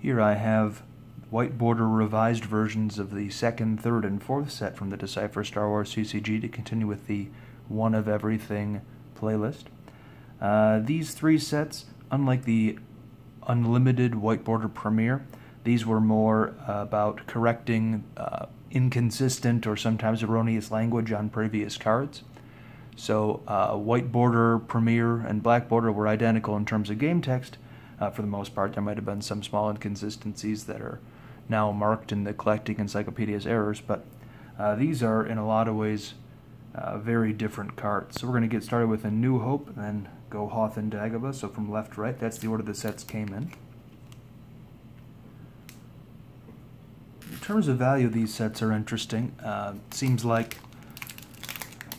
Here I have white border revised versions of the 2nd, 3rd, and 4th set from the Decipher Star Wars CCG to continue with the One of Everything playlist. These 3 sets, unlike the Unlimited White Border Premiere, these were more about correcting inconsistent or sometimes erroneous language on previous cards. So White Border Premiere and Black Border were identical in terms of game text. For the most part, there might have been some small inconsistencies that are now marked in the Collecting Encyclopedia's errors, but these are in a lot of ways very different cards. So we're going to get started with A New Hope and then go Hoth and Dagobah. So from left to right, that's the order the sets came in. In terms of value, these sets are interesting. Seems like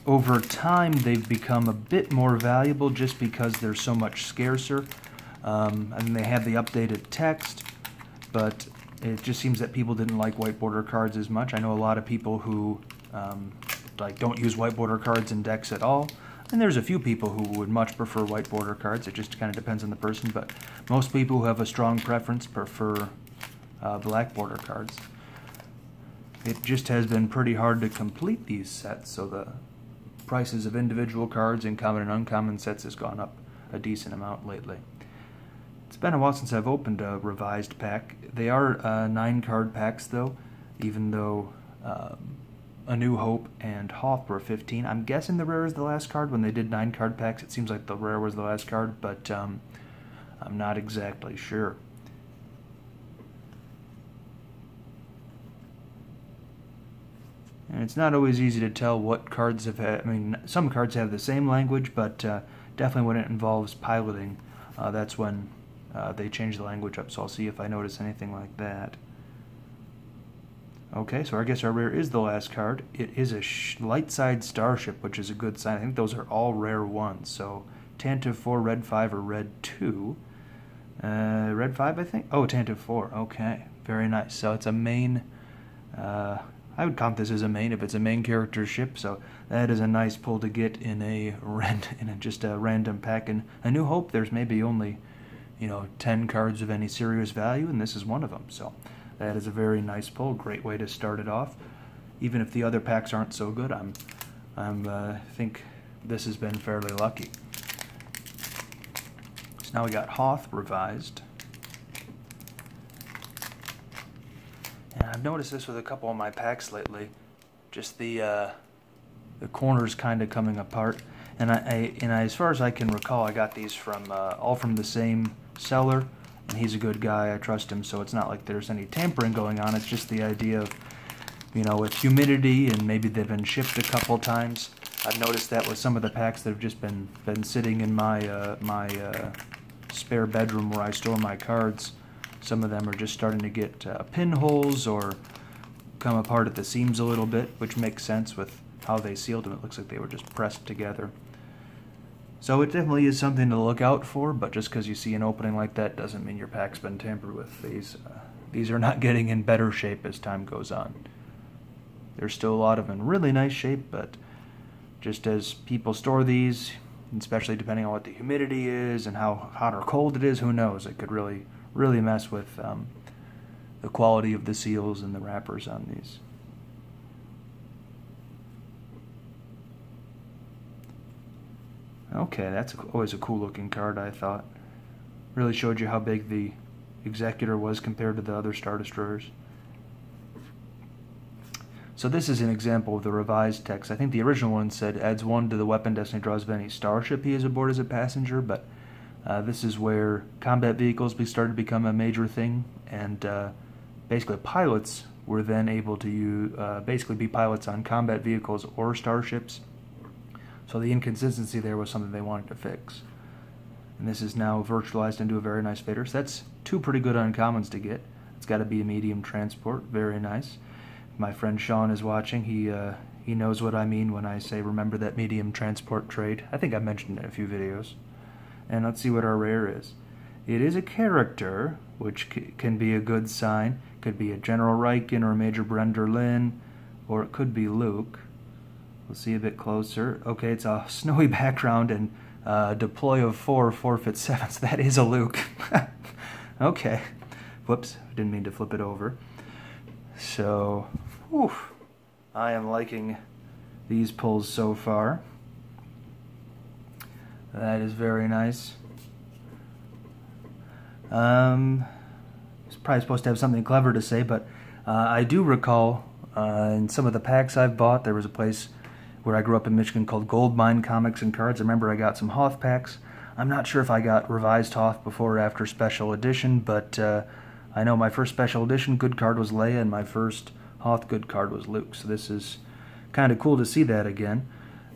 over time they've become a bit more valuable just because they're so much scarcer. And they have the updated text, but it just seems that people didn't like white border cards as much. I know a lot of people who don't use white border cards in decks at all, and there's a few people who would much prefer white border cards. It just kind of depends on the person, but most people who have a strong preference prefer black border cards. It just has been pretty hard to complete these sets, so the prices of individual cards in common and uncommon sets has gone up a decent amount lately. It's been a while since I've opened a revised pack. They are 9-card packs though, even though A New Hope and Hoth were 15. I'm guessing the rare is the last card. When they did 9-card packs, it seems like the rare was the last card, but I'm not exactly sure. And it's not always easy to tell what cards have had. I mean, some cards have the same language, but definitely when it involves piloting, that's when they change the language up. So I'll see if I notice anything like that. Okay, so I guess our rare is the last card. It is a light side starship, which is a good sign. I think those are all rare ones. So Tantive 4, Red 5, or Red 2. Red 5, I think? Oh, Tantive 4. Okay, very nice. So it's a main... I would count this as a main if it's a main character ship, so that is a nice pull to get in just a random pack. In A New Hope, there's maybe only 10 cards of any serious value, and this is one of them. So that is a very nice pull. Great way to start it off. Even if the other packs aren't so good, I think this has been fairly lucky. So now we got Hoth revised. And I've noticed this with a couple of my packs lately, just the corners kind of coming apart. And as far as I can recall, I got these from all from the same seller, and he's a good guy. I trust him, so it's not like there's any tampering going on. It's just the idea of, with humidity, and maybe they've been shipped a couple times. I've noticed that with some of the packs that have just been sitting in my spare bedroom where I store my cards. Some of them are just starting to get pinholes or come apart at the seams a little bit, which makes sense with how they sealed them. It looks like they were just pressed together. So it definitely is something to look out for, but just because you see an opening like that doesn't mean your pack's been tampered with. These are not getting in better shape as time goes on. There's still a lot of them in really nice shape, but just as people store these, especially depending on what the humidity is and how hot or cold it is, who knows? It could really mess with the quality of the seals and the wrappers on these. Okay, that's always a cool looking card, I thought. Really showed you how big the Executor was compared to the other Star Destroyers. So this is an example of the revised text. I think the original one said, adds 1 to the weapon destiny draws of any starship he is aboard as a passenger, but this is where combat vehicles started to become a major thing, and basically pilots were then able to basically be pilots on combat vehicles or starships. So the inconsistency there was something they wanted to fix. And this is now virtualized into a very nice fader. So that's 2 pretty good uncommons to get. It's got to be a medium transport. Very nice. My friend Sean is watching. He knows what I mean when I say remember that medium transport trade. I think I've mentioned it in a few videos. And let's see what our rare is. It is a character, which can be a good sign. Could be a General Riken or a Major Brender Lynn, or it could be Luke. We'll see a bit closer. Okay, it's a snowy background and deploy of 4, forfeit 7. So that is a Luke. Okay. Whoops, didn't mean to flip it over. So, whew, I am liking these pulls so far. That is very nice. It's probably supposed to have something clever to say, but I do recall in some of the packs I've bought, there was a place where I grew up in Michigan called Gold Mine Comics and Cards. I remember I got some Hoth packs. I'm not sure if I got revised Hoth before or after Special Edition, but I know my first Special Edition good card was Leia, and my first Hoth good card was Luke. So this is kind of cool to see that again.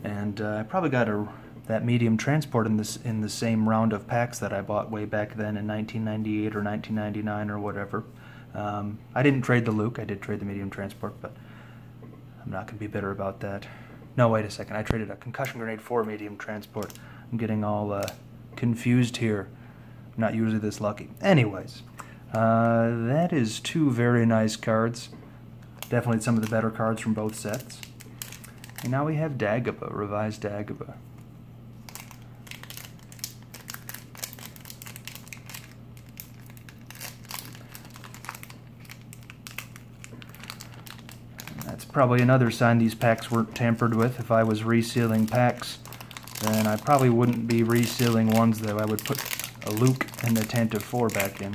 And I probably got that medium transport in the same round of packs that I bought way back then in 1998 or 1999 or whatever. I didn't trade the Luke. I did trade the medium transport, but I'm not going to be bitter about that. No, wait a second. I traded a concussion grenade for medium transport. I'm getting all confused here. I'm not usually this lucky. Anyways, that is two very nice cards. Definitely some of the better cards from both sets. And now we have Dagobah, revised Dagobah. That's probably another sign these packs weren't tampered with. If I was resealing packs, then I probably wouldn't be resealing ones that I would put a Luke and a Tantive 4 back in.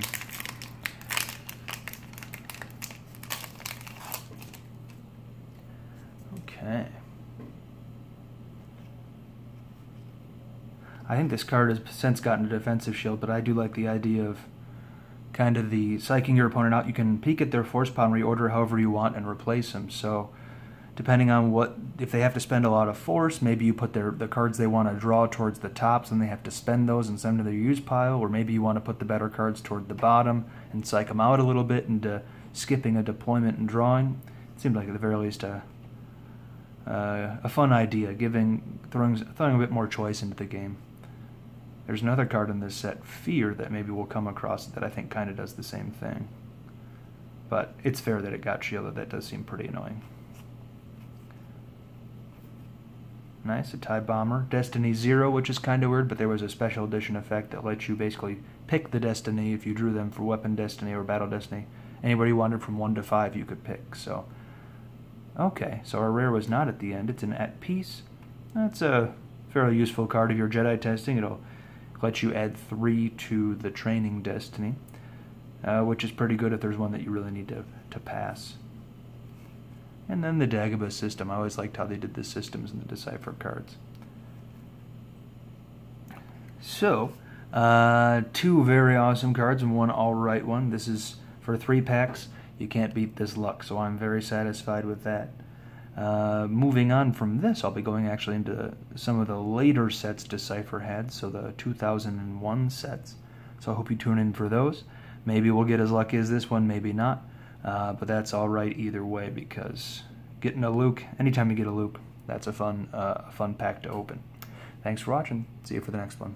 Okay. I think this card has since gotten a defensive shield, but I do like the idea of kind of the psyching your opponent out. You can peek at their force power and reorder however you want and replace them. So depending on if they have to spend a lot of force, maybe you put the cards they want to draw towards the tops and they have to spend those and send them to their use pile, or maybe you want to put the better cards toward the bottom and psych them out a little bit into skipping a deployment and drawing. It seemed like at the very least a fun idea, throwing a bit more choice into the game. There's another card in this set, Fear, that maybe we'll come across that I think kind of does the same thing. But it's fair that it got shielded. That does seem pretty annoying. Nice, a TIE Bomber. Destiny 0, which is kind of weird, but there was a special edition effect that lets you basically pick the Destiny if you drew them for Weapon Destiny or Battle Destiny. Anybody you wanted from 1 to 5 you could pick. So, okay, so our rare was not at the end. It's an At Peace. That's a fairly useful card if you're Jedi testing. It'll let you add 3 to the training destiny, which is pretty good if there's one that you really need to pass. And then the Dagobah system. I always liked how they did the systems in the Decipher cards. So, 2 very awesome cards and 1 alright one. This is for 3 packs. You can't beat this luck, so I'm very satisfied with that. Moving on from this, I'll be going actually into some of the later sets Decipher had, so the 2001 sets. So I hope you tune in for those. Maybe we'll get as lucky as this one, maybe not. But that's alright either way, because getting a Luke, anytime you get a Luke, that's a fun pack to open. Thanks for watching. See you for the next one.